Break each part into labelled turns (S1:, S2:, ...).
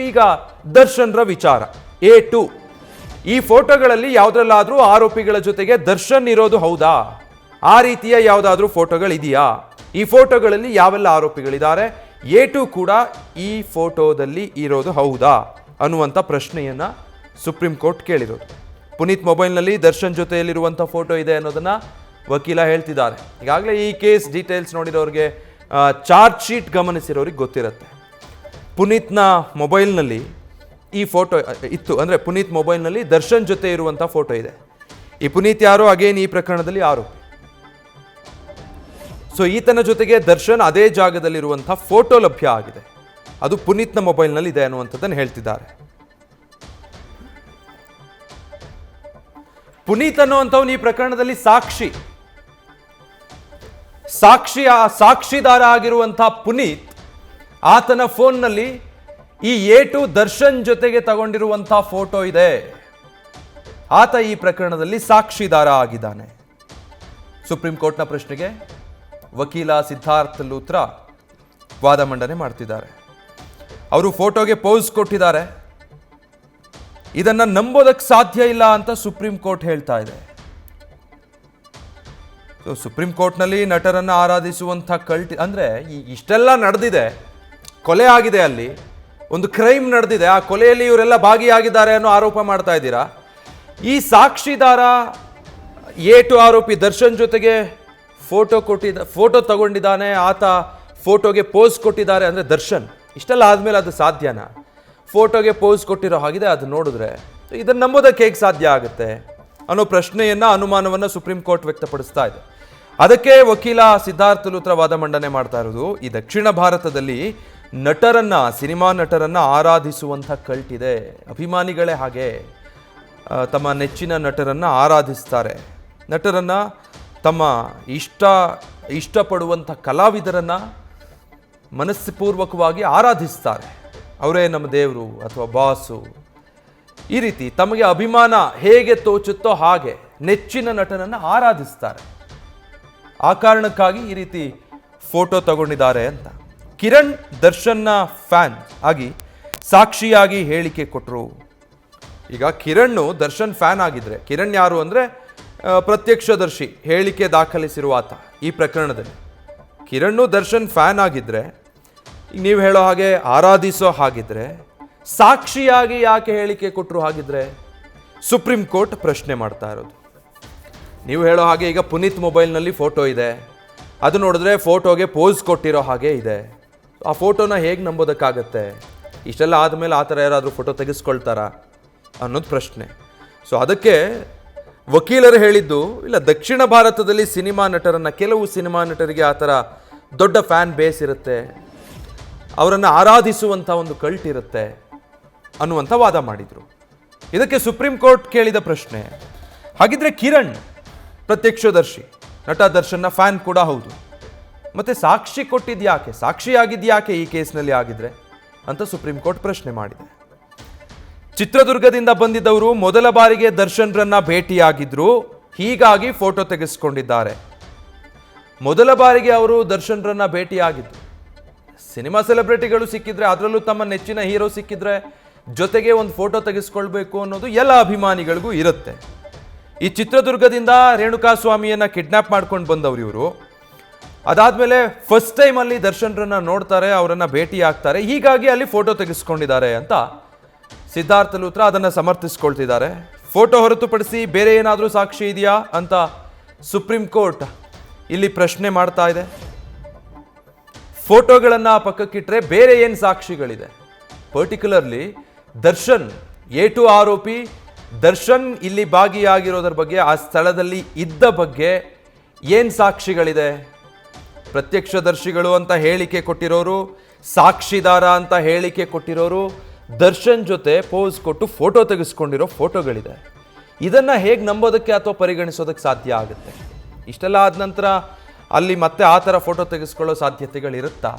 S1: ಈಗ ದರ್ಶನ್ರ ವಿಚಾರ A2 ಈ ಫೋಟೋಗಳಲ್ಲಿ ಯಾವುದರಲ್ಲಾದ್ರೂ ಆರೋಪಿಗಳ ಜೊತೆಗೆ ದರ್ಶನ್ ಇರೋದು ಹೌದಾ? ಆ ರೀತಿಯ ಯಾವುದಾದ್ರೂ ಫೋಟೋಗಳಿದೆಯಾ? ಈ ಫೋಟೋಗಳಲ್ಲಿ ಯಾವೆಲ್ಲ ಆರೋಪಿಗಳಿದ್ದಾರೆ? A2 ಕೂಡ ಈ ಫೋಟೋದಲ್ಲಿ ಇರೋದು ಹೌದಾ ಅನ್ನುವಂಥ ಪ್ರಶ್ನೆಯನ್ನ ಸುಪ್ರೀಂ ಕೋರ್ಟ್ ಕೇಳಿರೋದು. ಪುನೀತ್ ಮೊಬೈಲ್ನಲ್ಲಿ ದರ್ಶನ್ ಜೊತೆಯಲ್ಲಿರುವಂಥ ಫೋಟೋ ಇದೆ ಅನ್ನೋದನ್ನ ವಕೀಲ ಹೇಳ್ತಿದ್ದಾರೆ. ಈಗಾಗಲೇ ಈ ಕೇಸ್ ಡೀಟೇಲ್ಸ್ ನೋಡಿರೋರಿಗೆ ಚಾರ್ಜ್ ಶೀಟ್ ಗಮನಿಸಿರೋರಿಗೆ ಗೊತ್ತಿರುತ್ತೆ. ಪುನೀತ್ನ ಮೊಬೈಲ್ನಲ್ಲಿ ಈ ಫೋಟೋ ಇತ್ತು, ಅಂದರೆ ಪುನೀತ್ ಮೊಬೈಲ್ನಲ್ಲಿ ದರ್ಶನ್ ಜೊತೆ ಇರುವಂಥ ಫೋಟೋ ಇದೆ. ಈ ಪುನೀತ್ ಯಾರೋ ಅಗೇನ್ ಈ ಪ್ರಕರಣದಲ್ಲಿ ಆರೋಪಿ. ಸೊ ಈತನ ಜೊತೆಗೆ ದರ್ಶನ್ ಅದೇ ಜಾಗದಲ್ಲಿರುವಂಥ ಫೋಟೋ ಲಭ್ಯ ಆಗಿದೆ, ಅದು ಪುನೀತ್ನ ಮೊಬೈಲ್ನಲ್ಲಿ ಇದೆ ಅನ್ನುವಂಥದ್ದನ್ನು ಹೇಳ್ತಿದ್ದಾರೆ. ಪುನೀತ್ ಅನ್ನುವಂಥವ್ನು ಈ ಪ್ರಕರಣದಲ್ಲಿ ಸಾಕ್ಷಿದಾರ ಆಗಿರುವಂಥ ಪುನೀತ್, ಆತನ ಫೋನ್ನಲ್ಲಿ ಈ A2 ದರ್ಶನ್ ಜೊತೆಗೆ ತಗೊಂಡಿರುವಂಥ ಫೋಟೋ ಇದೆ. ಆತ ಈ ಪ್ರಕರಣದಲ್ಲಿ ಸಾಕ್ಷಿದಾರ ಆಗಿದ್ದಾನೆ. ಸುಪ್ರೀಂ ಕೋರ್ಟ್ನ ಪ್ರಶ್ನೆಗೆ ವಕೀಲ ಸಿದ್ಧಾರ್ಥ್ ಲೂಥ್ರಾ ವಾದ ಮಂಡನೆ ಮಾಡ್ತಿದ್ದಾರೆ. ಅವರು ಫೋಟೋಗೆ ಪೋಸ್ ಕೊಟ್ಟಿದ್ದಾರೆ. ಇದನ್ನ ನಂಬೋದಕ್ಕೆ ಸಾಧ್ಯ ಇಲ್ಲ ಅಂತ ಸುಪ್ರೀಂ ಕೋರ್ಟ್ ಹೇಳ್ತಾ ಇದೆ. ಸುಪ್ರೀಂ ಕೋರ್ಟ್ನಲ್ಲಿ ನಟರನ್ನ ಆರಾಧಿಸುವಂಥ ಕಲ್ಟ್ ಅಂದ್ರೆ ಇಷ್ಟೆಲ್ಲ ನಡೆದಿದೆ, ಕೊಲೆ ಆಗಿದೆ, ಅಲ್ಲಿ ಒಂದು ಕ್ರೈಮ್ ನಡೆದಿದೆ, ಆ ಕೊಲೆಯಲ್ಲಿ ಇವರೆಲ್ಲ ಭಾಗಿಯಾಗಿದ್ದಾರೆ ಅನ್ನೋ ಆರೋಪ ಮಾಡ್ತಾ ಇದ್ದೀರಾ. ಈ ಸಾಕ್ಷಿದಾರ A2 ಆರೋಪಿ ದರ್ಶನ್ ಜೊತೆಗೆ ಫೋಟೋ ತಗೊಂಡಿದ್ದಾನೆ, ಆತ ಫೋಟೋಗೆ ಪೋಸ್ ಕೊಟ್ಟಿದ್ದಾರೆ ಅಂದರೆ ದರ್ಶನ್, ಇಷ್ಟೆಲ್ಲ ಆದಮೇಲೆ ಅದು ಸಾಧ್ಯನಾ? ಫೋಟೋಗೆ ಪೋಸ್ ಕೊಟ್ಟಿರೋ ಹಾಗಿದೆ, ಅದು ನೋಡಿದ್ರೆ ಇದನ್ನು ನಂಬೋದಕ್ಕೆ ಹೇಗೆ ಸಾಧ್ಯ ಆಗುತ್ತೆ ಅನ್ನೋ ಪ್ರಶ್ನೆಯನ್ನ, ಅನುಮಾನವನ್ನು ಸುಪ್ರೀಂ ಕೋರ್ಟ್ ವ್ಯಕ್ತಪಡಿಸ್ತಾ ಇದೆ. ಅದಕ್ಕೆ ವಕೀಲ ಸಿದ್ಧಾರ್ಥ್ ಲೂಥ್ರಾ ವಾದ ಮಂಡನೆ ಮಾಡ್ತಾ ಇರೋದು, ಈ ದಕ್ಷಿಣ ಭಾರತದಲ್ಲಿ ಸಿನಿಮಾ ನಟರನ್ನ ಆರಾಧಿಸುವಂಥ ಕಲ್ಟ್ ಇದೆ. ಅಭಿಮಾನಿಗಳೇ ಹಾಗೆ ತಮ್ಮ ನೆಚ್ಚಿನ ನಟರನ್ನ ಆರಾಧಿಸ್ತಾರೆ. ನಟರನ್ನ ತಮ್ಮ ಇಷ್ಟಪಡುವಂಥ ಕಲಾವಿದರನ್ನ ಮನಸ್ಪೂರ್ವಕವಾಗಿ ಆರಾಧಿಸ್ತಾರೆ. ಅವರೇ ನಮ್ಮ ದೇವರು ಅಥವಾ ಬಾಸು, ಈ ರೀತಿ ತಮಗೆ ಅಭಿಮಾನ ಹೇಗೆ ತೋಚುತ್ತೋ ಹಾಗೆ ನೆಚ್ಚಿನ ನಟನನ್ನು ಆರಾಧಿಸ್ತಾರೆ. ಆ ಕಾರಣಕ್ಕಾಗಿ ಈ ರೀತಿ ಫೋಟೋ ತಗೊಂಡಿದ್ದಾರೆ ಅಂತ ಕಿರಣ್ ದರ್ಶನ್ನ ಫ್ಯಾನ್ ಆಗಿ ಸಾಕ್ಷಿಯಾಗಿ ಹೇಳಿಕೆ ಕೊಟ್ಟರು. ಈಗ ಕಿರಣ್ ದರ್ಶನ್ ಫ್ಯಾನ್ ಆಗಿದ್ರೆ, ಕಿರಣ್ ಯಾರು ಅಂದರೆ ಪ್ರತ್ಯಕ್ಷದರ್ಶಿ, ಹೇಳಿಕೆ ದಾಖಲಿಸಿರುವ ಆತ ಈ ಪ್ರಕರಣದಲ್ಲಿ. ಕಿರಣ್ ದರ್ಶನ್ ಫ್ಯಾನ್ ಆಗಿದ್ರೆ, ನೀವು ಹೇಳೋ ಹಾಗೆ ಆರಾಧಿಸೋ ಹಾಗಿದ್ರೆ, ಸಾಕ್ಷಿಯಾಗಿ ಯಾಕೆ ಹೇಳಿಕೆ ಕೊಟ್ಟರು ಹಾಗಿದ್ರೆ? ಸುಪ್ರೀಂ ಕೋರ್ಟ್ ಪ್ರಶ್ನೆ ಮಾಡ್ತಾ ಇರೋದು. ನೀವು ಹೇಳೋ ಹಾಗೆ ಈಗ ಪುನೀತ್ ಮೊಬೈಲ್ನಲ್ಲಿ ಫೋಟೋ ಇದೆ, ಅದು ನೋಡಿದ್ರೆ ಫೋಟೋಗೆ ಪೋಸ್ ಕೊಟ್ಟಿರೋ ಹಾಗೆ ಇದೆ. ಆ ಫೋಟೋನ ಹೇಗೆ ನಂಬೋದಕ್ಕಾಗತ್ತೆ? ಇಷ್ಟೆಲ್ಲ ಆದಮೇಲೆ ಆ ಥರ ಯಾರಾದರೂ ಫೋಟೋ ತೆಗೆಸ್ಕೊಳ್ತಾರಾ ಅನ್ನೋದು ಪ್ರಶ್ನೆ. ಸೊ ಅದಕ್ಕೆ ವಕೀಲರು ಹೇಳಿದ್ದು, ಇಲ್ಲ ದಕ್ಷಿಣ ಭಾರತದಲ್ಲಿ ಕೆಲವು ಸಿನಿಮಾ ನಟರಿಗೆ ಆ ಥರ ದೊಡ್ಡ ಫ್ಯಾನ್ ಬೇಸ್ ಇರುತ್ತೆ, ಅವರನ್ನು ಆರಾಧಿಸುವಂಥ ಒಂದು ಕಲ್ಟ್ ಇರುತ್ತೆ ಅನ್ನುವಂಥ ವಾದ ಮಾಡಿದರು. ಇದಕ್ಕೆ ಸುಪ್ರೀಂ ಕೋರ್ಟ್ ಕೇಳಿದ ಪ್ರಶ್ನೆ, ಹಾಗಿದ್ರೆ ಕಿರಣ್ ಪ್ರತ್ಯಕ್ಷದರ್ಶಿ, ನಟ ದರ್ಶನ್ನ ಫ್ಯಾನ್ ಕೂಡ ಹೌದು, ಮತ್ತೆ ಸಾಕ್ಷಿ ಕೊಟ್ಟಿದ್ಯಾಕೆ, ಸಾಕ್ಷಿಯಾಗಿದ್ಯಾಕೆ ಈ ಕೇಸ್ನಲ್ಲಿ ಆಗಿದ್ರೆ ಅಂತ ಸುಪ್ರೀಂ ಕೋರ್ಟ್ ಪ್ರಶ್ನೆ ಮಾಡಿದೆ. ಚಿತ್ರದುರ್ಗದಿಂದ ಬಂದಿದ್ದವರು ಮೊದಲ ಬಾರಿಗೆ ದರ್ಶನ್ರನ್ನ ಭೇಟಿಯಾಗಿದ್ರು, ಹೀಗಾಗಿ ಫೋಟೋ ತೆಗೆಸ್ಕೊಂಡಿದ್ದಾರೆ. ಮೊದಲ ಬಾರಿಗೆ ಅವರು ದರ್ಶನ್ರನ್ನ ಭೇಟಿಯಾಗಿದ್ರು. ಸಿನಿಮಾ ಸೆಲೆಬ್ರಿಟಿಗಳು ಸಿಕ್ಕಿದ್ರೆ, ಅದರಲ್ಲೂ ತಮ್ಮ ನೆಚ್ಚಿನ ಹೀರೋ ಸಿಕ್ಕಿದ್ರೆ ಜೊತೆಗೆ ಒಂದು ಫೋಟೋ ತೆಗೆಸ್ಕೊಳ್ಬೇಕು ಅನ್ನೋದು ಎಲ್ಲ ಅಭಿಮಾನಿಗಳಿಗೂ ಇರುತ್ತೆ. ಈ ಚಿತ್ರದುರ್ಗದಿಂದ ರೇಣುಕಾಸ್ವಾಮಿಯನ್ನ ಕಿಡ್ನಾಪ್ ಮಾಡ್ಕೊಂಡು ಬಂದವರು ಇವರು. ಅದಾದ್ಮೇಲೆ ಫಸ್ಟ್ ಟೈಮ್ ಅಲ್ಲಿ ದರ್ಶನ್ರನ್ನ ನೋಡ್ತಾರೆ, ಅವರನ್ನ ಭೇಟಿ ಆಗ್ತಾರೆ, ಹೀಗಾಗಿ ಅಲ್ಲಿ ಫೋಟೋ ತೆಗೆಸ್ಕೊಂಡಿದ್ದಾರೆ ಅಂತ ಸಿದ್ಧಾರ್ಥ್ ಲೂಥ್ರಾ ಅದನ್ನು ಸಮರ್ಥಿಸ್ಕೊಳ್ತಿದ್ದಾರೆ. ಫೋಟೋ ಹೊರತುಪಡಿಸಿ ಬೇರೆ ಏನಾದರೂ ಸಾಕ್ಷಿ ಇದೆಯಾ ಅಂತ ಸುಪ್ರೀಂ ಕೋರ್ಟ್ ಇಲ್ಲಿ ಪ್ರಶ್ನೆ ಮಾಡ್ತಾ ಇದೆ. ಫೋಟೋಗಳನ್ನ ಪಕ್ಕಕ್ಕಿಟ್ರೆ ಬೇರೆ ಏನು ಸಾಕ್ಷಿಗಳಿದೆ? ಪರ್ಟಿಕ್ಯುಲರ್ಲಿ ದರ್ಶನ್ A2 ಆರೋಪಿ ದರ್ಶನ್ ಇಲ್ಲಿ ಭಾಗಿಯಾಗಿರೋದ್ರ ಬಗ್ಗೆ, ಆ ಸ್ಥಳದಲ್ಲಿ ಇದ್ದ ಬಗ್ಗೆ ಏನು ಸಾಕ್ಷಿಗಳಿದೆ? ಪ್ರತ್ಯಕ್ಷದರ್ಶಿಗಳು ಅಂತ ಹೇಳಿಕೆ ಕೊಟ್ಟಿರೋರು, ಸಾಕ್ಷಿದಾರ ಅಂತ ಹೇಳಿಕೆ ಕೊಟ್ಟಿರೋರು, ದರ್ಶನ್ ಜೊತೆ ಪೋಸ್ ಕೊಟ್ಟು ಫೋಟೋ ತೆಗೆಸ್ಕೊಂಡಿರೋ ಫೋಟೋಗಳಿದೆ. ಇದನ್ನ ಹೇಗೆ ನಂಬೋದಕ್ಕೆ ಅಥವಾ ಪರಿಗಣಿಸೋದಕ್ಕೆ ಸಾಧ್ಯ ಆಗುತ್ತೆ? ಇಷ್ಟೆಲ್ಲ ಆದ ನಂತರ ಅಲ್ಲಿ ಮತ್ತೆ ಆ ಥರ ಫೋಟೋ ತೆಗೆಸ್ಕೊಳ್ಳೋ ಸಾಧ್ಯತೆಗಳಿರುತ್ತಾ?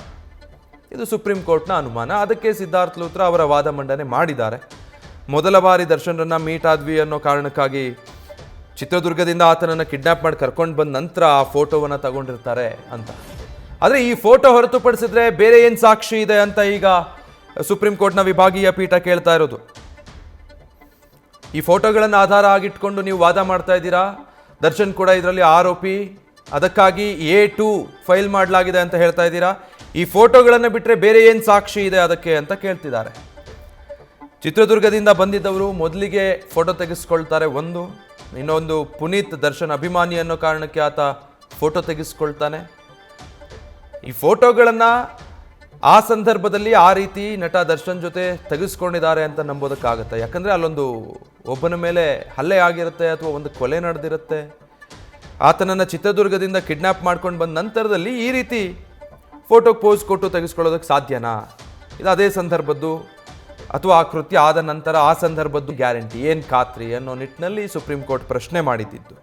S1: ಇದು ಸುಪ್ರೀಂ ಕೋರ್ಟ್ನ ಅನುಮಾನ. ಅದಕ್ಕೆ ಸಿದ್ಧಾರ್ಥ್ ಲೂಥ್ರಾ ಅವರ ವಾದ ಮಂಡನೆ ಮಾಡಿದ್ದಾರೆ. ಮೊದಲ ಬಾರಿ ದರ್ಶನ್ರನ್ನ ಮೀಟ್ ಆದ್ವಿ ಅನ್ನೋ ಕಾರಣಕ್ಕಾಗಿ ಚಿತ್ರದುರ್ಗದಿಂದ ಆತನನ್ನು ಕಿಡ್ನಾಪ್ ಮಾಡಿ ಕರ್ಕೊಂಡು ಬಂದ ನಂತರ ಆ ಫೋಟೋವನ್ನು ತಗೊಂಡಿರ್ತಾರೆ ಅಂತ. ಆದರೆ ಈ ಫೋಟೋ ಹೊರತುಪಡಿಸಿದ್ರೆ ಬೇರೆ ಏನು ಸಾಕ್ಷಿ ಇದೆ ಅಂತ ಈಗ ಸುಪ್ರೀಂ ಕೋರ್ಟ್ನ ವಿಭಾಗೀಯ ಪೀಠ ಕೇಳ್ತಾ ಇರೋದು. ಈ ಫೋಟೋಗಳನ್ನು ಆಧಾರ ಆಗಿಟ್ಕೊಂಡು ನೀವು ವಾದ ಮಾಡ್ತಾ ಇದ್ದೀರಾ, ದರ್ಶನ್ ಕೂಡ ಇದರಲ್ಲಿ ಆರೋಪಿ, ಅದಕ್ಕಾಗಿ A2 ಫೈಲ್ ಮಾಡಲಾಗಿದೆ ಅಂತ ಹೇಳ್ತಾ ಇದ್ದೀರಾ. ಈ ಫೋಟೋಗಳನ್ನು ಬಿಟ್ಟರೆ ಬೇರೆ ಏನು ಸಾಕ್ಷಿ ಇದೆ ಅದಕ್ಕೆ ಅಂತ ಕೇಳ್ತಿದ್ದಾರೆ. ಚಿತ್ರದುರ್ಗದಿಂದ ಬಂದಿದ್ದವರು ಮೊದಲಿಗೆ ಫೋಟೋ ತೆಗೆಸ್ಕೊಳ್ತಾರೆ. ಇನ್ನೊಂದು ಪುನೀತ್ ದರ್ಶನ್ ಅಭಿಮಾನಿ ಅನ್ನೋ ಕಾರಣಕ್ಕೆ ಆತ ಫೋಟೋ ತೆಗೆಸ್ಕೊಳ್ತಾನೆ. ಈ ಫೋಟೋಗಳನ್ನು ಆ ಸಂದರ್ಭದಲ್ಲಿ ಆ ರೀತಿ ನಟ ದರ್ಶನ್ ಜೊತೆ ತೆಗೆಸ್ಕೊಂಡಿದ್ದಾರೆ ಅಂತ ನಂಬೋದಕ್ಕಾಗತ್ತೆ. ಯಾಕಂದರೆ ಅಲ್ಲೊಂದು ಒಬ್ಬನ ಮೇಲೆ ಹಲ್ಲೆ ಆಗಿರುತ್ತೆ ಅಥವಾ ಒಂದು ಕೊಲೆ ನಡೆದಿರುತ್ತೆ. ಆತನನ್ನು ಚಿತ್ರದುರ್ಗದಿಂದ ಕಿಡ್ನ್ಯಾಪ್ ಮಾಡ್ಕೊಂಡು ಬಂದ ನಂತರದಲ್ಲಿ ಈ ರೀತಿ ಫೋಟೋಗೆ ಪೋಸ್ ಕೊಟ್ಟು ತೆಗೆಸ್ಕೊಳ್ಳೋದಕ್ಕೆ ಸಾಧ್ಯನಾ? ಇದು ಅದೇ ಸಂದರ್ಭದ್ದು ಅಥವಾ ಆ ಕೃತ್ಯ ಆದ ನಂತರ ಆ ಸಂದರ್ಭದ್ದು ಗ್ಯಾರಂಟಿ ಏನು ಖಾತ್ರಿ ಅನ್ನೋ ನಿಟ್ಟಿನಲ್ಲಿ ಸುಪ್ರೀಂ ಕೋರ್ಟ್ ಪ್ರಶ್ನೆ ಮಾಡಿದ್ದು.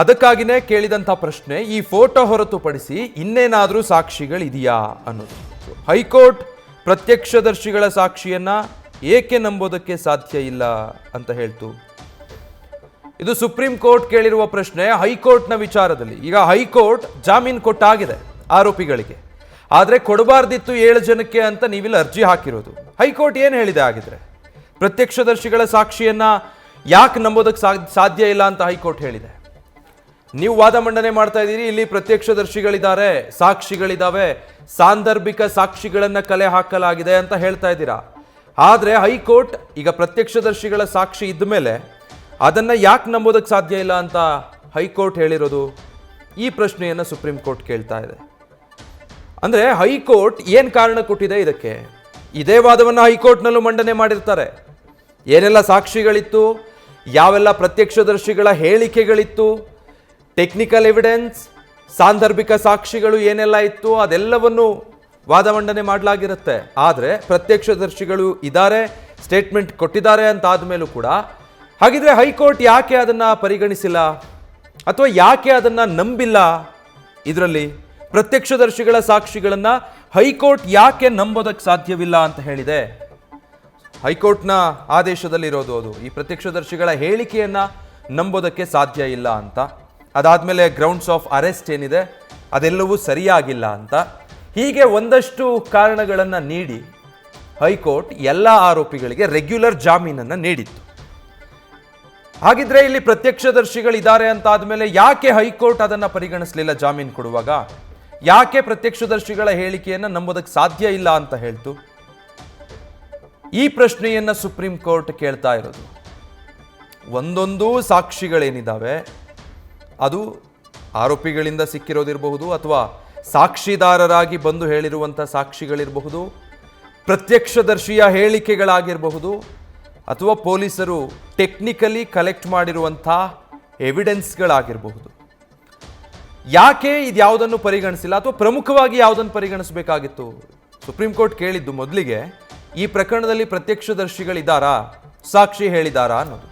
S1: ಅದಕ್ಕಾಗಿಯೇ ಕೇಳಿದಂಥ ಪ್ರಶ್ನೆ, ಈ ಫೋಟೋ ಹೊರತುಪಡಿಸಿ ಇನ್ನೇನಾದರೂ ಸಾಕ್ಷಿಗಳಿದೆಯಾ ಅನ್ನೋದು. ಹೈಕೋರ್ಟ್ ಪ್ರತ್ಯಕ್ಷದರ್ಶಿಗಳ ಸಾಕ್ಷಿಯನ್ನ ಏಕೆ ನಂಬೋದಕ್ಕೆ ಸಾಧ್ಯ ಇಲ್ಲ ಅಂತ ಹೇಳ್ತು. ಇದು ಸುಪ್ರೀಂ ಕೋರ್ಟ್ ಕೇಳಿರುವ ಪ್ರಶ್ನೆ ಹೈಕೋರ್ಟ್ನ ವಿಚಾರದಲ್ಲಿ. ಈಗ ಹೈಕೋರ್ಟ್ ಜಾಮೀನು ಕೊಟ್ಟಾಗಿದೆ ಆರೋಪಿಗಳಿಗೆ, ಆದರೆ ಕೊಡಬಾರ್ದಿತ್ತು 7 ಜನಕ್ಕೆ ಅಂತ ನೀವಿಲ್ಲಿ ಅರ್ಜಿ ಹಾಕಿರೋದು. ಹೈಕೋರ್ಟ್ ಏನು ಹೇಳಿದೆ ಆಗಿದ್ರೆ? ಪ್ರತ್ಯಕ್ಷದರ್ಶಿಗಳ ಸಾಕ್ಷಿಯನ್ನ ಯಾಕೆ ನಂಬೋದಕ್ಕೆ ಸಾಧ್ಯ ಇಲ್ಲ ಅಂತ ಹೈಕೋರ್ಟ್ ಹೇಳಿದೆ. ನೀವು ವಾದ ಮಂಡನೆ ಮಾಡ್ತಾ ಇದ್ದೀರಿ, ಇಲ್ಲಿ ಪ್ರತ್ಯಕ್ಷದರ್ಶಿಗಳಿದ್ದಾರೆ, ಸಾಕ್ಷಿಗಳಿದ್ದಾವೆ, ಸಾಂದರ್ಭಿಕ ಸಾಕ್ಷಿಗಳನ್ನ ಕಲೆ ಹಾಕಲಾಗಿದೆ ಅಂತ ಹೇಳ್ತಾ ಇದ್ದೀರಾ. ಆದರೆ ಹೈಕೋರ್ಟ್ ಈಗ ಪ್ರತ್ಯಕ್ಷದರ್ಶಿಗಳ ಸಾಕ್ಷಿ ಇದ್ದ ಮೇಲೆ ಅದನ್ನ ಯಾಕೆ ನಂಬೋದಕ್ಕೆ ಸಾಧ್ಯ ಇಲ್ಲ ಅಂತ ಹೈಕೋರ್ಟ್ ಹೇಳಿರೋದು? ಈ ಪ್ರಶ್ನೆಯನ್ನು ಸುಪ್ರೀಂ ಕೋರ್ಟ್ ಕೇಳ್ತಾ ಇದೆ. ಅಂದರೆ ಹೈಕೋರ್ಟ್ ಏನು ಕಾರಣ ಕೊಟ್ಟಿದೆ ಇದಕ್ಕೆ? ಇದೇ ವಾದವನ್ನು ಹೈಕೋರ್ಟ್ನಲ್ಲೂ ಮಂಡನೆ ಮಾಡಿರ್ತಾರೆ. ಏನೆಲ್ಲ ಸಾಕ್ಷಿಗಳಿತ್ತು, ಯಾವೆಲ್ಲ ಪ್ರತ್ಯಕ್ಷದರ್ಶಿಗಳ ಹೇಳಿಕೆಗಳಿತ್ತು, ಟೆಕ್ನಿಕಲ್ ಎವಿಡೆನ್ಸ್, ಸಾಂದರ್ಭಿಕ ಸಾಕ್ಷಿಗಳು ಏನೆಲ್ಲ ಇತ್ತು ಅದೆಲ್ಲವನ್ನು ವಾದ ಮಂಡನೆ ಮಾಡಲಾಗಿರುತ್ತೆ. ಆದರೆ ಪ್ರತ್ಯಕ್ಷದರ್ಶಿಗಳು ಇದ್ದಾರೆ, ಸ್ಟೇಟ್ಮೆಂಟ್ ಕೊಟ್ಟಿದ್ದಾರೆ ಅಂತ ಆದಮೇಲೂ ಕೂಡ ಹಾಗಿದ್ರೆ ಹೈಕೋರ್ಟ್ ಯಾಕೆ ಅದನ್ನು ಪರಿಗಣಿಸಿಲ್ಲ ಅಥವಾ ಯಾಕೆ ಅದನ್ನು ನಂಬಿಲ್ಲ? ಇದರಲ್ಲಿ ಪ್ರತ್ಯಕ್ಷದರ್ಶಿಗಳ ಸಾಕ್ಷಿಗಳನ್ನು ಹೈಕೋರ್ಟ್ ಯಾಕೆ ನಂಬೋದಕ್ಕೆ ಸಾಧ್ಯವಿಲ್ಲ ಅಂತ ಹೇಳಿದೆ. ಹೈಕೋರ್ಟ್ನ ಆದೇಶದಲ್ಲಿರೋದು ಅದು, ಈ ಪ್ರತ್ಯಕ್ಷದರ್ಶಿಗಳ ಹೇಳಿಕೆಯನ್ನು ನಂಬೋದಕ್ಕೆ ಸಾಧ್ಯ ಇಲ್ಲ ಅಂತ. ಅದಾದಮೇಲೆ ಗ್ರೌಂಡ್ಸ್ ಆಫ್ ಅರೆಸ್ಟ್ ಏನಿದೆ ಅದೆಲ್ಲವೂ ಸರಿಯಾಗಿಲ್ಲ ಅಂತ. ಹೀಗೆ ಒಂದಷ್ಟು ಕಾರಣಗಳನ್ನು ನೀಡಿ ಹೈಕೋರ್ಟ್ ಎಲ್ಲ ಆರೋಪಿಗಳಿಗೆ ರೆಗ್ಯುಲರ್ ಜಾಮೀನನ್ನು ನೀಡಿತ್ತು. ಹಾಗಿದ್ರೆ ಇಲ್ಲಿ ಪ್ರತ್ಯಕ್ಷದರ್ಶಿಗಳಿದ್ದಾರೆ ಅಂತ ಆದಮೇಲೆ ಯಾಕೆ ಹೈಕೋರ್ಟ್ ಅದನ್ನು ಪರಿಗಣಿಸಲಿಲ್ಲ? ಜಾಮೀನು ಕೊಡುವಾಗ ಯಾಕೆ ಪ್ರತ್ಯಕ್ಷದರ್ಶಿಗಳ ಹೇಳಿಕೆಯನ್ನು ನಂಬೋದಕ್ಕೆ ಸಾಧ್ಯ ಇಲ್ಲ ಅಂತ ಹೇಳ್ತು? ಈ ಪ್ರಶ್ನೆಯನ್ನು ಸುಪ್ರೀಂ ಕೋರ್ಟ್ ಕೇಳ್ತಾ ಇರೋದು. ಒಂದೊಂದು ಸಾಕ್ಷಿಗಳೇನಿದ್ದಾವೆ ಅದು ಆರೋಪಿಗಳಿಂದ ಸಿಕ್ಕಿರೋದಿರಬಹುದು, ಅಥವಾ ಸಾಕ್ಷಿದಾರರಾಗಿ ಬಂದು ಹೇಳಿರುವಂಥ ಸಾಕ್ಷಿಗಳಿರಬಹುದು, ಪ್ರತ್ಯಕ್ಷದರ್ಶಿಯ ಹೇಳಿಕೆಗಳಾಗಿರಬಹುದು, ಅಥವಾ ಪೊಲೀಸರು ಟೆಕ್ನಿಕಲಿ ಕಲೆಕ್ಟ್ ಮಾಡಿರುವಂಥ ಎವಿಡೆನ್ಸ್ಗಳಾಗಿರಬಹುದು. ಯಾಕೆ ಇದ್ಯಾವುದನ್ನು ಪರಿಗಣಿಸಿಲ್ಲ ಅಥವಾ ಪ್ರಮುಖವಾಗಿ ಯಾವುದನ್ನು ಪರಿಗಣಿಸಬೇಕಾಗಿತ್ತು? ಸುಪ್ರೀಂ ಕೋರ್ಟ್ ಕೇಳಿದ್ದು ಮೊದಲಿಗೆ ಈ ಪ್ರಕರಣದಲ್ಲಿ ಪ್ರತ್ಯಕ್ಷದರ್ಶಿಗಳಿದ್ದಾರಾ, ಸಾಕ್ಷಿ ಹೇಳಿದಾರಾ ಅನ್ನೋದು.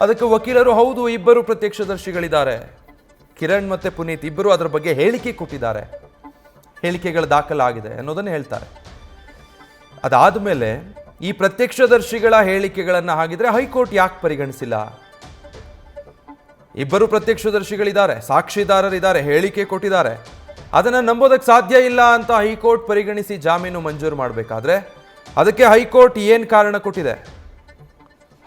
S1: ಅದಕ್ಕೆ ವಕೀಲರು ಹೌದು, ಇಬ್ಬರು ಪ್ರತ್ಯಕ್ಷದರ್ಶಿಗಳಿದ್ದಾರೆ, ಕಿರಣ್ ಮತ್ತು ಪುನೀತ್ ಇಬ್ಬರು ಅದರ ಬಗ್ಗೆ ಹೇಳಿಕೆ ಕೊಟ್ಟಿದ್ದಾರೆ, ಹೇಳಿಕೆಗಳು ದಾಖಲಾಗಿದೆ ಅನ್ನೋದನ್ನು ಹೇಳ್ತಾರೆ. ಅದಾದ ಮೇಲೆ ಈ ಪ್ರತ್ಯಕ್ಷದರ್ಶಿಗಳ ಹೇಳಿಕೆಗಳನ್ನು ಹಾಗಿದ್ರೆ ಹೈಕೋರ್ಟ್ ಯಾಕೆ ಪರಿಗಣಿಸಿಲ್ಲ? ಇಬ್ಬರು ಪ್ರತ್ಯಕ್ಷದರ್ಶಿಗಳಿದ್ದಾರೆ, ಸಾಕ್ಷಿದಾರರಿದ್ದಾರೆ, ಹೇಳಿಕೆ ಕೊಟ್ಟಿದ್ದಾರೆ, ಅದನ್ನು ನಂಬೋದಕ್ಕೆ ಸಾಧ್ಯ ಇಲ್ಲ ಅಂತ ಹೈಕೋರ್ಟ್ ಪರಿಗಣಿಸಿ ಜಾಮೀನು ಮಂಜೂರು ಮಾಡಬೇಕಾದ್ರೆ ಅದಕ್ಕೆ ಹೈಕೋರ್ಟ್ ಏನು ಕಾರಣ ಕೊಟ್ಟಿದೆ?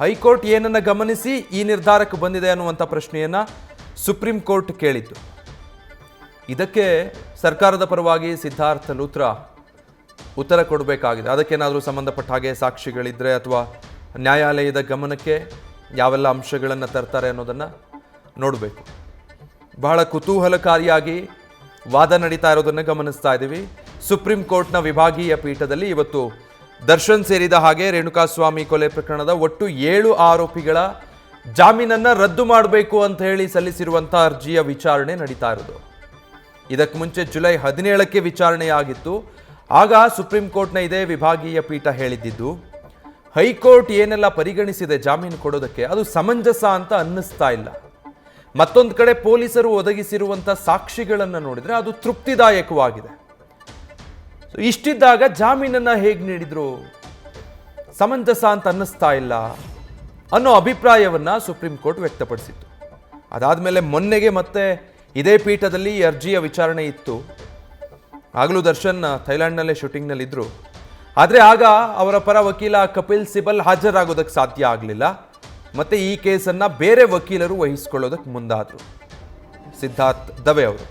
S1: ಹೈಕೋರ್ಟ್ ಏನನ್ನು ಗಮನಿಸಿ ಈ ನಿರ್ಧಾರಕ್ಕೆ ಬಂದಿದೆ ಅನ್ನುವಂಥ ಪ್ರಶ್ನೆಯನ್ನು ಸುಪ್ರೀಂ ಕೋರ್ಟ್ ಕೇಳಿತ್ತು. ಇದಕ್ಕೆ ಸರ್ಕಾರದ ಪರವಾಗಿ ಸಿದ್ಧಾರ್ಥ ಲೂಥ್ರಾ ಉತ್ತರ ಕೊಡಬೇಕಾಗಿದೆ. ಅದಕ್ಕೇನಾದರೂ ಸಂಬಂಧಪಟ್ಟ ಹಾಗೆ ಸಾಕ್ಷಿಗಳಿದ್ದರೆ ಅಥವಾ ನ್ಯಾಯಾಲಯದ ಗಮನಕ್ಕೆ ಯಾವೆಲ್ಲ ಅಂಶಗಳನ್ನು ತರ್ತಾರೆ ಅನ್ನೋದನ್ನು ನೋಡಬೇಕು. ಬಹಳ ಕುತೂಹಲಕಾರಿಯಾಗಿ ವಾದ ನಡೀತಾ ಇರೋದನ್ನು ಗಮನಿಸ್ತಾ ಇದ್ದೀವಿ. ಸುಪ್ರೀಂ ಕೋರ್ಟ್ನ ವಿಭಾಗೀಯ ಪೀಠದಲ್ಲಿ ಇವತ್ತು ದರ್ಶನ್ ಸೇರಿದ ಹಾಗೆ ರೇಣುಕಾಸ್ವಾಮಿ ಕೊಲೆ ಪ್ರಕರಣದ ಒಟ್ಟು 7 ಆರೋಪಿಗಳ ಜಾಮೀನನ್ನು ರದ್ದು ಮಾಡಬೇಕು ಅಂತ ಹೇಳಿ ಸಲ್ಲಿಸಿರುವಂಥ ಅರ್ಜಿಯ ವಿಚಾರಣೆ ನಡೀತಾ ಇರೋದು. ಇದಕ್ಕೆ ಮುಂಚೆ ಜುಲೈ 17ಕ್ಕೆ ವಿಚಾರಣೆಯಾಗಿತ್ತು. ಆಗ ಸುಪ್ರೀಂ ಕೋರ್ಟ್ನ ಇದೇ ವಿಭಾಗೀಯ ಪೀಠ ಹೇಳಿದ್ದು ಹೈಕೋರ್ಟ್ ಏನೆಲ್ಲ ಪರಿಗಣಿಸಿದೆ ಜಾಮೀನು ಕೊಡೋದಕ್ಕೆ ಅದು ಸಮಂಜಸ ಅಂತ ಅನ್ನಿಸ್ತಾ ಇಲ್ಲ. ಮತ್ತೊಂದು ಕಡೆ ಪೊಲೀಸರು ಒದಗಿಸಿರುವಂಥ ಸಾಕ್ಷಿಗಳನ್ನು ನೋಡಿದರೆ ಅದು ತೃಪ್ತಿದಾಯಕವಾಗಿದೆ. ಇಷ್ಟಿದ್ದಾಗ ಜಾಮೀನನ್ನು ಹೇಗೆ ನೀಡಿದ್ರು, ಸಮಂಜಸ ಅಂತ ಅನ್ನಿಸ್ತಾ ಇಲ್ಲ ಅನ್ನೋ ಅಭಿಪ್ರಾಯವನ್ನು ಸುಪ್ರೀಂ ಕೋರ್ಟ್ ವ್ಯಕ್ತಪಡಿಸಿತ್ತು. ಅದಾದಮೇಲೆ ಮೊನ್ನೆಗೆ ಮತ್ತೆ ಇದೇ ಪೀಠದಲ್ಲಿ ಈ ಅರ್ಜಿಯ ವಿಚಾರಣೆ ಇತ್ತು. ಆಗಲೂ ದರ್ಶನ್ ಥೈಲ್ಯಾಂಡ್ನಲ್ಲೇ ಶೂಟಿಂಗ್ನಲ್ಲಿದ್ದರು. ಆದರೆ ಆಗ ಅವರ ಪರ ವಕೀಲ ಕಪಿಲ್ ಸಿಬಲ್ ಹಾಜರಾಗೋದಕ್ಕೆ ಸಾಧ್ಯ ಆಗಲಿಲ್ಲ. ಮತ್ತೆ ಈ ಕೇಸನ್ನು ಬೇರೆ ವಕೀಲರು ವಹಿಸಿಕೊಳ್ಳೋದಕ್ಕೆ ಮುಂದಾದರು. ಸಿದ್ಧಾರ್ಥ್ ದವೆ ಅವರು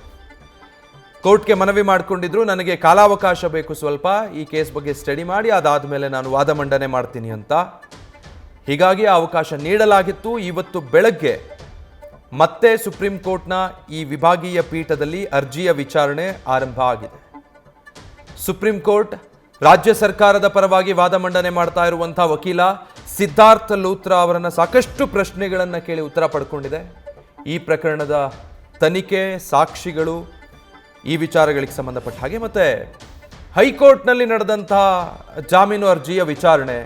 S1: ಕೋರ್ಟ್ಗೆ ಮನವಿ ಮಾಡಿಕೊಂಡಿದ್ರು, ನನಗೆ ಕಾಲಾವಕಾಶ ಬೇಕು, ಸ್ವಲ್ಪ ಈ ಕೇಸ್ ಬಗ್ಗೆ ಸ್ಟಡಿ ಮಾಡಿ ಅದಾದ ಮೇಲೆ ನಾನು ವಾದ ಮಂಡನೆ ಮಾಡ್ತೀನಿ ಅಂತ. ಹೀಗಾಗಿ ಆ ಅವಕಾಶ ನೀಡಲಾಗಿತ್ತು. ಇವತ್ತು ಬೆಳಗ್ಗೆ ಮತ್ತೆ ಸುಪ್ರೀಂ ಕೋರ್ಟ್ನ ಈ ವಿಭಾಗೀಯ ಪೀಠದಲ್ಲಿ ಅರ್ಜಿಯ ವಿಚಾರಣೆ ಆರಂಭ ಆಗಿದೆ. ಸುಪ್ರೀಂ ಕೋರ್ಟ್ ರಾಜ್ಯ ಸರ್ಕಾರದ ಪರವಾಗಿ ವಾದ ಮಂಡನೆ ಮಾಡ್ತಾ ಇರುವಂತಹ ವಕೀಲ ಸಿದ್ಧಾರ್ಥ್ ಲೂಥ್ರಾ ಅವರನ್ನು ಸಾಕಷ್ಟು ಪ್ರಶ್ನೆಗಳನ್ನು ಕೇಳಿ ಉತ್ತರ ಪಡ್ಕೊಂಡಿದೆ. ಈ ಪ್ರಕರಣದ ತನಿಖೆ, ಸಾಕ್ಷಿಗಳು, ಈ ವಿಚಾರಗಳಿಗೆ ಸಂಬಂಧಪಟ್ಟ ಹಾಗೆ ಮತ್ತೆ ಹೈಕೋರ್ಟ್ನಲ್ಲಿ ನಡೆದಂತಹ ಜಾಮೀನು ಅರ್ಜಿಯ ವಿಚಾರಣೆ,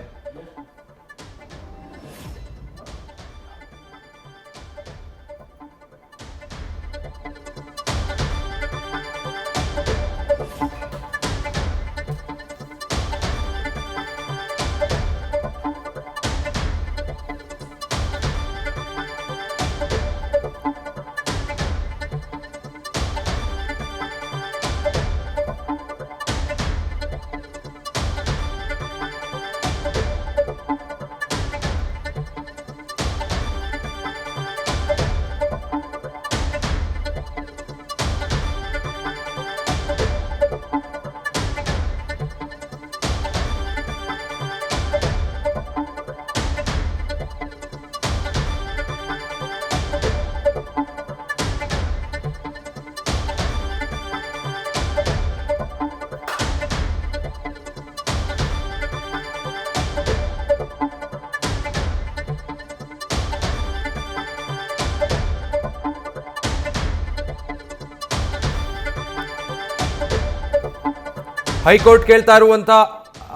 S1: ಹೈಕೋರ್ಟ್ ಕೇಳ್ತಾ ಇರುವಂಥ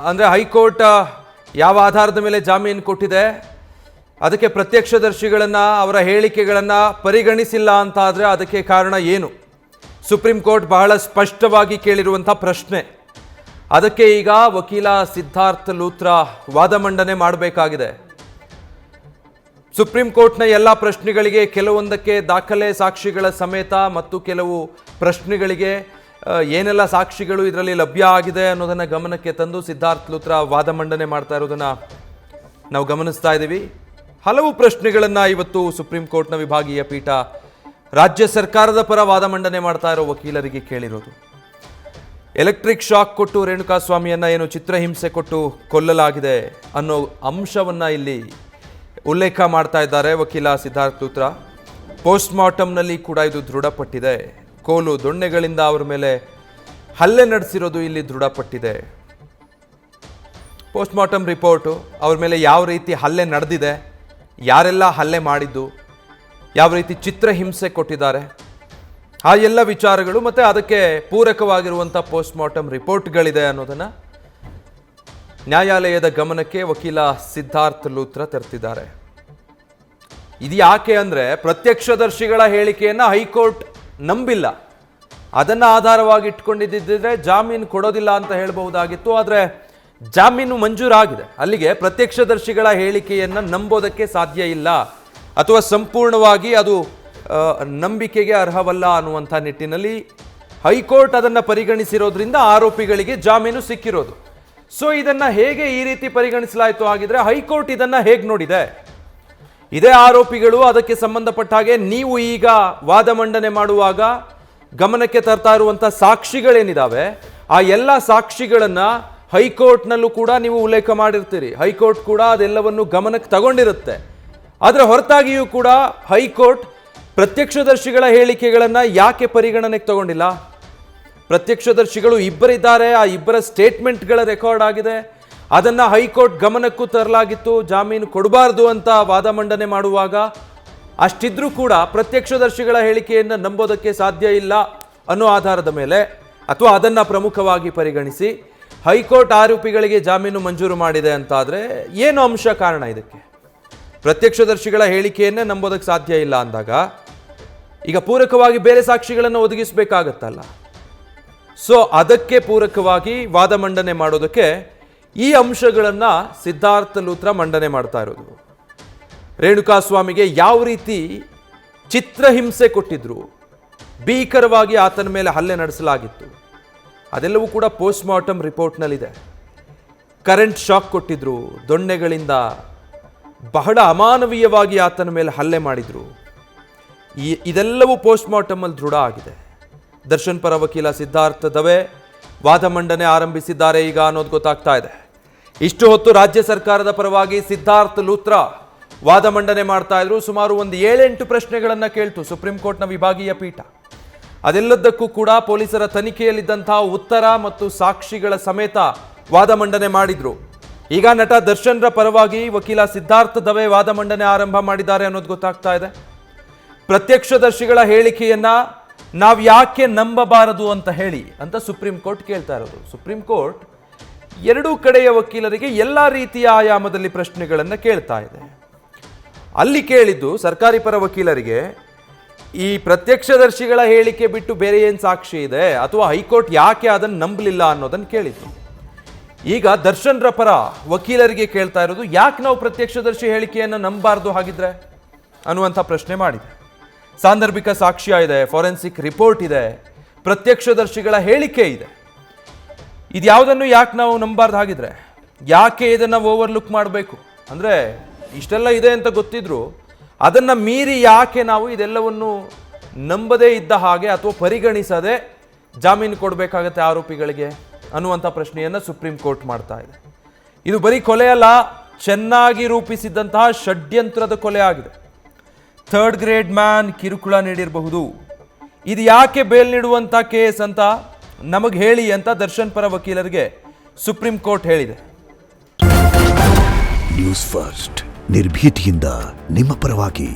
S1: ಅಂದರೆ ಹೈಕೋರ್ಟ್ ಯಾವ ಆಧಾರದ ಮೇಲೆ ಜಾಮೀನು ಕೊಟ್ಟಿದೆ, ಅದಕ್ಕೆ ಪ್ರತ್ಯಕ್ಷದರ್ಶಿಗಳನ್ನು ಅವರ ಹೇಳಿಕೆಗಳನ್ನು ಪರಿಗಣಿಸಿಲ್ಲ ಅಂತ ಆದರೆ ಅದಕ್ಕೆ ಕಾರಣ ಏನು? ಸುಪ್ರೀಂ ಕೋರ್ಟ್ ಬಹಳ ಸ್ಪಷ್ಟವಾಗಿ ಕೇಳಿರುವಂಥ ಪ್ರಶ್ನೆ. ಅದಕ್ಕೆ ಈಗ ವಕೀಲ ಸಿದ್ಧಾರ್ಥ್ ಲೂಥ್ರಾ ವಾದ ಮಂಡನೆ ಮಾಡಬೇಕಾಗಿದೆ. ಸುಪ್ರೀಂ ಕೋರ್ಟ್ನ ಎಲ್ಲ ಪ್ರಶ್ನೆಗಳಿಗೆ ಕೆಲವೊಂದಕ್ಕೆ ದಾಖಲೆ ಸಾಕ್ಷಿಗಳ ಸಮೇತ ಮತ್ತು ಕೆಲವು ಪ್ರಶ್ನೆಗಳಿಗೆ ಏನೆಲ್ಲ ಸಾಕ್ಷಿಗಳು ಇದರಲ್ಲಿ ಲಭ್ಯ ಆಗಿದೆ ಅನ್ನೋದನ್ನು ಗಮನಕ್ಕೆ ತಂದು ಸಿದ್ಧಾರ್ಥ್ ಲೂಥ್ರಾ ವಾದ ಮಂಡನೆ ಮಾಡ್ತಾ ಇರೋದನ್ನು ನಾವು ಗಮನಿಸ್ತಾ ಇದ್ದೀವಿ. ಹಲವು ಪ್ರಶ್ನೆಗಳನ್ನು ಇವತ್ತು ಸುಪ್ರೀಂ ಕೋರ್ಟ್ನ ವಿಭಾಗೀಯ ಪೀಠ ರಾಜ್ಯ ಸರ್ಕಾರದ ಪರ ವಾದ ಮಂಡನೆ ಮಾಡ್ತಾ ಇರೋ ವಕೀಲರಿಗೆ ಕೇಳಿರೋದು. ಎಲೆಕ್ಟ್ರಿಕ್ ಶಾಕ್ ಕೊಟ್ಟು ರೇಣುಕಾಸ್ವಾಮಿಯನ್ನು ಏನು ಚಿತ್ರಹಿಂಸೆ ಕೊಟ್ಟು ಕೊಲ್ಲಲಾಗಿದೆ ಅನ್ನೋ ಅಂಶವನ್ನು ಇಲ್ಲಿ ಉಲ್ಲೇಖ ಮಾಡ್ತಾ ಇದ್ದಾರೆ ವಕೀಲ ಸಿದ್ಧಾರ್ಥ್ ಲೂಥ್ರಾ. ಪೋಸ್ಟ್ ಮಾರ್ಟಮ್ನಲ್ಲಿ ಕೂಡ ಇದು ದೃಢಪಟ್ಟಿದೆ. ಕೋಲು ದೊಣ್ಣೆಗಳಿಂದ ಅವರ ಮೇಲೆ ಹಲ್ಲೆ ನಡೆಸಿರೋದು ಇಲ್ಲಿ ದೃಢಪಟ್ಟಿದೆ. ಪೋಸ್ಟ್ ಮಾರ್ಟಮ್ ರಿಪೋರ್ಟು ಅವ್ರ ಮೇಲೆ ಯಾವ ರೀತಿ ಹಲ್ಲೆ ನಡೆದಿದೆ, ಯಾರೆಲ್ಲ ಹಲ್ಲೆ ಮಾಡಿದ್ದು, ಯಾವ ರೀತಿ ಚಿತ್ರಹಿಂಸೆ ಕೊಟ್ಟಿದ್ದಾರೆ, ಆ ಎಲ್ಲ ವಿಚಾರಗಳು ಮತ್ತು ಅದಕ್ಕೆ ಪೂರಕವಾಗಿರುವಂಥ ಪೋಸ್ಟ್ ಮಾರ್ಟಮ್ ರಿಪೋರ್ಟ್ಗಳಿದೆ ಅನ್ನೋದನ್ನು ನ್ಯಾಯಾಲಯದ ಗಮನಕ್ಕೆ ವಕೀಲ ಸಿದ್ಧಾರ್ಥ್ ಲೂಥ್ರಾ ತರ್ತಿದ್ದಾರೆ. ಇದು ಯಾಕೆ ಅಂದರೆ ಪ್ರತ್ಯಕ್ಷದರ್ಶಿಗಳ ಹೇಳಿಕೆಯನ್ನು ಹೈಕೋರ್ಟ್ ನಂಬಿಲ್ಲ. ಅದನ್ನು ಆಧಾರವಾಗಿ ಇಟ್ಕೊಂಡಿದ್ದಿದ್ರೆ ಜಾಮೀನು ಕೊಡೋದಿಲ್ಲ ಅಂತ ಹೇಳಬಹುದಾಗಿತ್ತು. ಆದರೆ ಜಾಮೀನು ಮಂಜೂರಾಗಿದೆ. ಅಲ್ಲಿಗೆ ಪ್ರತ್ಯಕ್ಷದರ್ಶಿಗಳ ಹೇಳಿಕೆಯನ್ನು ನಂಬೋದಕ್ಕೆ ಸಾಧ್ಯ ಇಲ್ಲ ಅಥವಾ ಸಂಪೂರ್ಣವಾಗಿ ಅದು ನಂಬಿಕೆಗೆ ಅರ್ಹವಲ್ಲ ಅನ್ನುವಂಥ ನಿಟ್ಟಿನಲ್ಲಿ ಹೈಕೋರ್ಟ್ ಅದನ್ನು ಪರಿಗಣಿಸಿರೋದ್ರಿಂದ ಆರೋಪಿಗಳಿಗೆ ಜಾಮೀನು ಸಿಕ್ಕಿರೋದು. ಸೊ ಇದನ್ನು ಹೇಗೆ ಈ ರೀತಿ ಪರಿಗಣಿಸಲಾಯಿತು ಆಗಿದ್ರೆ ಹೈಕೋರ್ಟ್ ಇದನ್ನು ಹೇಗೆ ನೋಡಿದೆ? ಇದೇ ಆರೋಪಿಗಳು, ಅದಕ್ಕೆ ಸಂಬಂಧಪಟ್ಟ ಹಾಗೆ ನೀವು ಈಗ ವಾದ ಮಂಡನೆ ಮಾಡುವಾಗ ಗಮನಕ್ಕೆ ತರ್ತಾ ಇರುವಂಥ ಸಾಕ್ಷಿಗಳೇನಿದ್ದಾವೆ ಆ ಎಲ್ಲ ಸಾಕ್ಷಿಗಳನ್ನು ಹೈಕೋರ್ಟ್ನಲ್ಲೂ ಕೂಡ ನೀವು ಉಲ್ಲೇಖ ಮಾಡಿರ್ತೀರಿ. ಹೈಕೋರ್ಟ್ ಕೂಡ ಅದೆಲ್ಲವನ್ನು ಗಮನಕ್ಕೆ ತಗೊಂಡಿರುತ್ತೆ. ಅದರ ಹೊರತಾಗಿಯೂ ಕೂಡ ಹೈಕೋರ್ಟ್ ಪ್ರತ್ಯಕ್ಷದರ್ಶಿಗಳ ಹೇಳಿಕೆಗಳನ್ನು ಯಾಕೆ ಪರಿಗಣನೆಗೆ ತಗೊಂಡಿಲ್ಲ? ಪ್ರತ್ಯಕ್ಷದರ್ಶಿಗಳು ಇಬ್ಬರಿದ್ದಾರೆ, ಆ ಇಬ್ಬರ ಸ್ಟೇಟ್ಮೆಂಟ್ಗಳ ರೆಕಾರ್ಡ್ ಆಗಿದೆ. ಅದನ್ನು ಹೈಕೋರ್ಟ್ ಗಮನಕ್ಕೂ ತರಲಾಗಿತ್ತು. ಜಾಮೀನು ಕೊಡಬಾರ್ದು ಅಂತ ವಾದ ಮಂಡನೆ ಮಾಡುವಾಗ ಅಷ್ಟಿದ್ರೂ ಕೂಡ ಪ್ರತ್ಯಕ್ಷದರ್ಶಿಗಳ ಹೇಳಿಕೆಯನ್ನು ನಂಬೋದಕ್ಕೆ ಸಾಧ್ಯ ಇಲ್ಲ ಅನ್ನೋ ಆಧಾರದ ಮೇಲೆ ಅಥವಾ ಅದನ್ನು ಪ್ರಮುಖವಾಗಿ ಪರಿಗಣಿಸಿ ಹೈಕೋರ್ಟ್ ಆರೋಪಿಗಳಿಗೆ ಜಾಮೀನು ಮಂಜೂರು ಮಾಡಿದೆ ಅಂತಾದರೆ ಏನು ಅಂಶ ಕಾರಣ ಇದಕ್ಕೆ? ಪ್ರತ್ಯಕ್ಷದರ್ಶಿಗಳ ಹೇಳಿಕೆಯನ್ನೇ ನಂಬೋದಕ್ಕೆ ಸಾಧ್ಯ ಇಲ್ಲ ಅಂದಾಗ ಈಗ ಪೂರಕವಾಗಿ ಬೇರೆ ಸಾಕ್ಷಿಗಳನ್ನು ಒದಗಿಸಬೇಕಾಗತ್ತಲ್ಲ. ಸೊ ಅದಕ್ಕೆ ಪೂರಕವಾಗಿ ವಾದ ಮಂಡನೆ ಮಾಡೋದಕ್ಕೆ ಈ ಅಂಶಗಳನ್ನು ಸಿದ್ಧಾರ್ಥ್ ಲೂಥ್ರಾ ಮಂಡನೆ ಮಾಡ್ತಾ ಇರೋದು. ರೇಣುಕಾಸ್ವಾಮಿಗೆ ಯಾವ ರೀತಿ ಚಿತ್ರಹಿಂಸೆ ಕೊಟ್ಟಿದ್ರು, ಭೀಕರವಾಗಿ ಆತನ ಮೇಲೆ ಹಲ್ಲೆ ನಡೆಸಲಾಗಿತ್ತು, ಅದೆಲ್ಲವೂ ಕೂಡ ಪೋಸ್ಟ್ ಮಾರ್ಟಮ್ ರಿಪೋರ್ಟ್ನಲ್ಲಿದೆ. ಕರೆಂಟ್ ಶಾಕ್ ಕೊಟ್ಟಿದ್ರು, ದೊಣ್ಣೆಗಳಿಂದ ಬಹಳ ಅಮಾನವೀಯವಾಗಿ ಆತನ ಮೇಲೆ ಹಲ್ಲೆ ಮಾಡಿದ್ರು. ಇದೆಲ್ಲವೂ ಪೋಸ್ಟ್ ಮಾರ್ಟಮಲ್ಲಿ ದೃಢ ಆಗಿದೆ. ದರ್ಶನ್ ಪರ ವಕೀಲ ಸಿದ್ಧಾರ್ಥ ದವೆ ವಾದ ಮಂಡನೆ ಆರಂಭಿಸಿದ್ದಾರೆ ಈಗ ಅನ್ನೋದು ಗೊತ್ತಾಗ್ತಾ ಇದೆ. ಇಷ್ಟು ಹೊತ್ತು ರಾಜ್ಯ ಸರ್ಕಾರದ ಪರವಾಗಿ ಸಿದ್ಧಾರ್ಥ ಲೂತ್ರಾ ವಾದ ಮಂಡನೆ ಮಾಡ್ತಾ ಇದ್ರು. ಸುಮಾರು ಒಂದು 7-8 ಪ್ರಶ್ನೆಗಳನ್ನು ಕೇಳ್ತು ಸುಪ್ರೀಂ ಕೋರ್ಟ್ನ ವಿಭಾಗೀಯ ಪೀಠ. ಅದೆಲ್ಲದಕ್ಕೂ ಕೂಡ ಪೊಲೀಸರ ತನಿಖೆಯಲ್ಲಿದ್ದಂತಹ ಉತ್ತರ ಮತ್ತು ಸಾಕ್ಷಿಗಳ ಸಮೇತ ವಾದ ಮಂಡನೆ ಮಾಡಿದ್ರು. ಈಗ ನಟ ದರ್ಶನ್ರ ಪರವಾಗಿ ವಕೀಲ ಸಿದ್ಧಾರ್ಥ ದವೆ ವಾದ ಮಂಡನೆ ಆರಂಭ ಮಾಡಿದ್ದಾರೆ ಅನ್ನೋದು ಗೊತ್ತಾಗ್ತಾ ಇದೆ. ಪ್ರತ್ಯಕ್ಷದರ್ಶಿಗಳ ಹೇಳಿಕೆಯನ್ನ ನಾವು ಯಾಕೆ ನಂಬಬಾರದು ಅಂತ ಹೇಳಿ ಅಂತ ಸುಪ್ರೀಂ ಕೋರ್ಟ್ ಕೇಳ್ತಾ ಇರೋದು. ಸುಪ್ರೀಂ ಕೋರ್ಟ್ ಎರಡೂ ಕಡೆಯ ವಕೀಲರಿಗೆ ಎಲ್ಲ ರೀತಿಯ ಆಯಾಮದಲ್ಲಿ ಪ್ರಶ್ನೆಗಳನ್ನು ಕೇಳ್ತಾ ಇದೆ. ಅಲ್ಲಿ ಕೇಳಿದ್ದು ಸರ್ಕಾರಿ ಪರ ವಕೀಲರಿಗೆ ಈ ಪ್ರತ್ಯಕ್ಷದರ್ಶಿಗಳ ಹೇಳಿಕೆ ಬಿಟ್ಟು ಬೇರೆ ಏನು ಸಾಕ್ಷಿ ಇದೆ ಅಥವಾ ಹೈಕೋರ್ಟ್ ಯಾಕೆ ಅದನ್ನು ನಂಬಲಿಲ್ಲ ಅನ್ನೋದನ್ನು ಕೇಳಿದ್ದು. ಈಗ ದರ್ಶನ್ರ ಪರ ವಕೀಲರಿಗೆ ಕೇಳ್ತಾ ಇರೋದು ಯಾಕೆ ನಾವು ಪ್ರತ್ಯಕ್ಷದರ್ಶಿ ಹೇಳಿಕೆಯನ್ನು ನಂಬಬಾರ್ದು ಹಾಗಿದ್ರೆ ಅನ್ನುವಂಥ ಪ್ರಶ್ನೆ ಮಾಡಿದೆ. ಸಾಂದರ್ಭಿಕ ಸಾಕ್ಷ್ಯ ಇದೆ, ಫಾರೆನ್ಸಿಕ್ ರಿಪೋರ್ಟ್ ಇದೆ, ಪ್ರತ್ಯಕ್ಷದರ್ಶಿಗಳ ಹೇಳಿಕೆ ಇದೆ. ಇದ್ಯಾವುದನ್ನು ಯಾಕೆ ನಾವು ನಂಬಬಾರ್ದು ಹಾಗಿದ್ರೆ? ಯಾಕೆ ಇದನ್ನು ಓವರ್ಲುಕ್ ಮಾಡಬೇಕು? ಅಂದರೆ ಇಷ್ಟೆಲ್ಲ ಇದೆ ಅಂತ ಗೊತ್ತಿದ್ರು ಅದನ್ನು ಮೀರಿ ಯಾಕೆ ನಾವು ಇದೆಲ್ಲವನ್ನು ನಂಬದೇ ಇದ್ದ ಹಾಗೆ ಅಥವಾ ಪರಿಗಣಿಸದೆ ಜಾಮೀನು ಕೊಡಬೇಕಾಗತ್ತೆ ಆರೋಪಿಗಳಿಗೆ ಅನ್ನುವಂಥ ಪ್ರಶ್ನೆಯನ್ನು ಸುಪ್ರೀಂ ಕೋರ್ಟ್ ಮಾಡ್ತಾ ಇದೆ. ಇದು ಬರೀ ಕೊಲೆ ಅಲ್ಲ, ಚೆನ್ನಾಗಿ ರೂಪಿಸಿದ್ದಂತಹ ಷಡ್ಯಂತ್ರದ ಕೊಲೆ ಆಗಿದೆ. 3rd ಗ್ರೇಡ್ ಮ್ಯಾನ್ ಕಿರುಕುಳ ನೀಡಿರಬಹುದು. ಇದು ಯಾಕೆ ಬೇಲ್ ನೀಡುವಂಥ ಕೇಸ್ ಅಂತ ನಮಗೆ ಹೇಳಿ ಅಂತ ದರ್ಶನ್ ಪರ ವಕೀಲರಿಗೆ ಸುಪ್ರೀಂ ಕೋರ್ಟ್ ಹೇಳಿದೆ.
S2: ನ್ಯೂಸ್ ಫಸ್ಟ್ ನಿರ್ಭೀತಿಯಿಂದ ನಿಮ್ಮ ಪರವಾಗಿ.